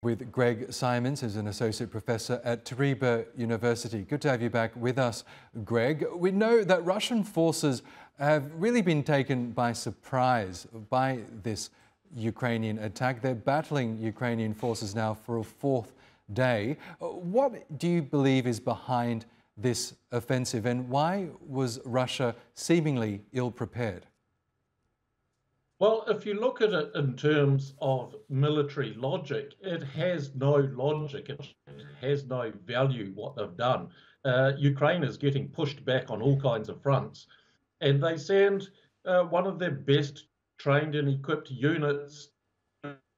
With Greg Simons, who's an associate professor at Turiba University. Good to have you back with us, Greg. We know that Russian forces have really been taken by surprise by this Ukrainian attack. They're battling Ukrainian forces now for a fourth day. What do you believe is behind this offensive, and why was Russia seemingly ill-prepared? Well, if you look at it in terms of military logic, it has no logic. It has no value, what they've done. Ukraine is getting pushed back on all kinds of fronts, and they send one of their best trained and equipped units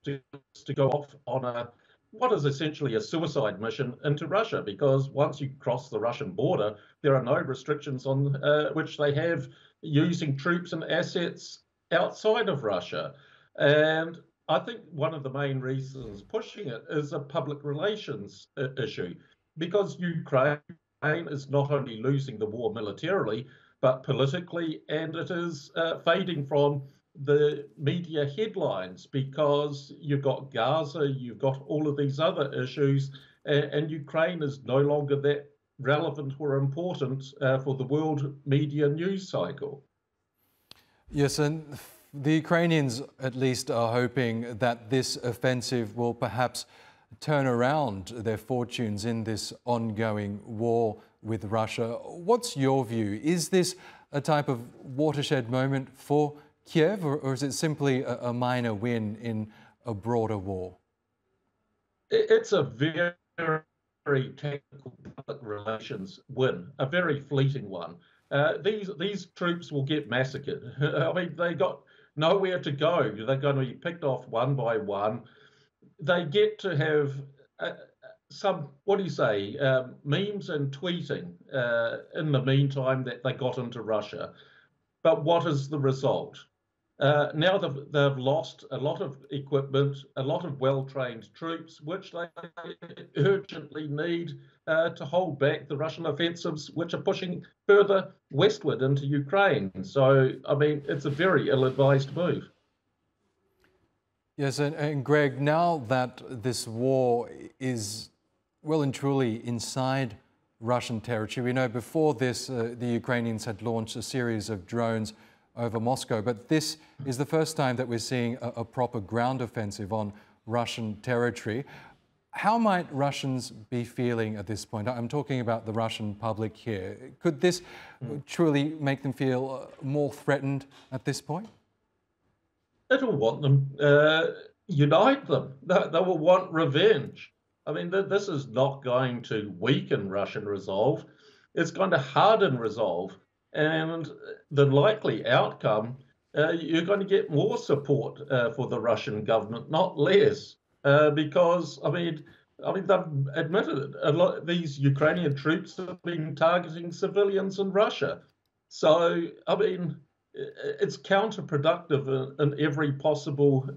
to go off on what is essentially a suicide mission into Russia, because once you cross the Russian border, there are no restrictions on which they have using troops and assets outside of Russia. And I think one of the main reasons pushing it is a public relations issue, because Ukraine is not only losing the war militarily, but politically, and it is fading from the media headlines because you've got Gaza, you've got all of these other issues, and Ukraine is no longer that relevant or important for the world media news cycle. Yes, and the Ukrainians at least are hoping that this offensive will perhaps turn around their fortunes in this ongoing war with Russia. What's your view? Is this a type of watershed moment for Kiev, or is it simply a minor win in a broader war? It's a very technical public relations win, a very fleeting one. These troops will get massacred. I mean, they got nowhere to go. They're going to be picked off one by one. They get to have some, what do you say, memes and tweeting in the meantime that they got into Russia. But what is the result? Now they've lost a lot of equipment, a lot of well-trained troops, which they urgently need to hold back the Russian offensives, which are pushing further westward into Ukraine. So, I mean, it's a very ill-advised move. Yes, and Greg, now that this war is well and truly inside Russian territory, we know before this the Ukrainians had launched a series of drones over Moscow, but this is the first time that we're seeing a proper ground offensive on Russian territory. How might Russians be feeling at this point? I'm talking about the Russian public here. Could this truly make them feel more threatened at this point? It'll want them, unite them. They will want revenge. I mean, this is not going to weaken Russian resolve. It's going to harden resolve. And the likely outcome, you're going to get more support for the Russian government, not less, because I mean they've admitted it. A lot these Ukrainian troops have been targeting civilians in Russia, so I mean it's counterproductive in every possible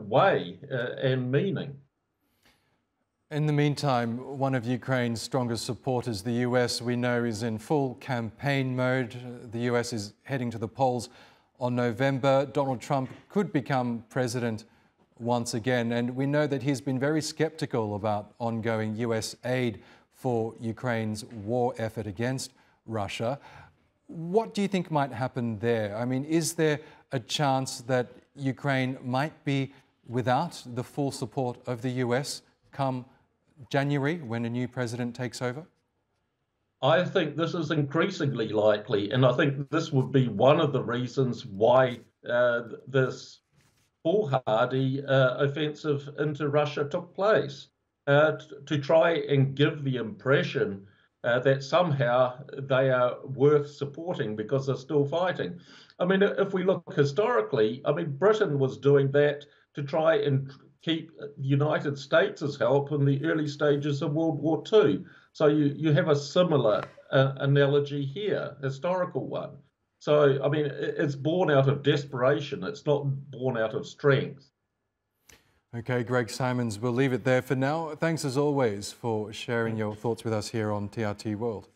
way and meaning. In the meantime, one of Ukraine's strongest supporters, the US, we know is in full campaign mode. The US is heading to the polls on November. Donald Trump could become president once again, and we know that he's been very skeptical about ongoing US aid for Ukraine's war effort against Russia. What do you think might happen there? I mean, is there a chance that Ukraine might be without the full support of the US come January, when a new president takes over? I think this is increasingly likely, and I think this would be one of the reasons why this foolhardy offensive into Russia took place, to try and give the impression that somehow they are worth supporting because they're still fighting. I mean, if we look historically, I mean, Britain was doing that to try and keep the United States' help in the early stages of World War II. So you have a similar analogy here, historical one. So, I mean, it's born out of desperation. It's not born out of strength. Okay, Greg Simons, we'll leave it there for now. Thanks as always for sharing your thoughts with us here on TRT World.